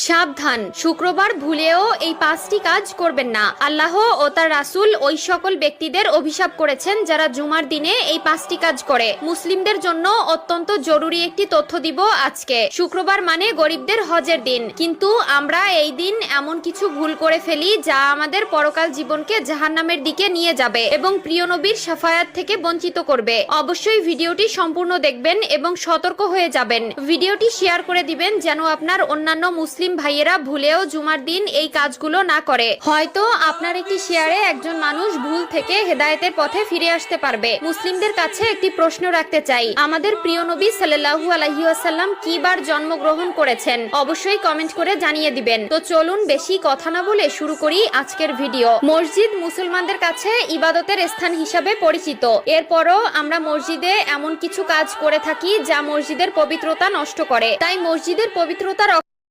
সাবধান, শুক্রবার ভুলেও এই 5টি কাজ করবেন না। আল্লাহ ও তার রাসূল ওই সকল ব্যক্তিদের অভিশাপ করেছেন যারা জুমার দিনে এই 5টি কাজ করে। মুসলিমদের জন্য অত্যন্ত জরুরি একটি তথ্য দিব আজকে। শুক্রবার মানে গরিবদের হজের দিন, কিন্তু আমরা এই দিন এমন কিছু ভুল করে ফেলি যা আমাদের পরকাল জীবনকে জাহান্নামের দিকে নিয়ে যাবে এবং প্রিয় নবীর শাফায়াত থেকে বঞ্চিত করবে। অবশ্যই ভিডিওটি সম্পূর্ণ দেখবেন এবং সতর্ক হয়ে যাবেন। ভিডিওটি শেয়ার করে দিবেন যেন আপনার অন্যান্য মুসলিম ভাইয়েরা ভুলেও জুমার দিন এই কাজগুলো না করে। হয়তো আপনার একটি শেয়ারে একজন মানুষ ভুল থেকে হেদায়েতের পথে ফিরে আসতে পারবে। মুসলিমদের কাছে একটি প্রশ্ন রাখতে চাই, আমাদের প্রিয় নবী সাল্লাল্লাহু আলাইহি ওয়াসাল্লাম কি বার জন্মগ্রহণ করেছেন? অবশ্যই কমেন্ট করে জানিয়ে দিবেন। তো চলুন বেশি কথা না বলে শুরু করি আজকের ভিডিও। মসজিদ মুসলমানদের কাছে ইবাদতের স্থান হিসাবে পরিচিত। এরপরও আমরা মসজিদে এমন কিছু কাজ করে থাকি যা মসজিদের পবিত্রতা নষ্ট করে। তাই মসজিদের পবিত্রতা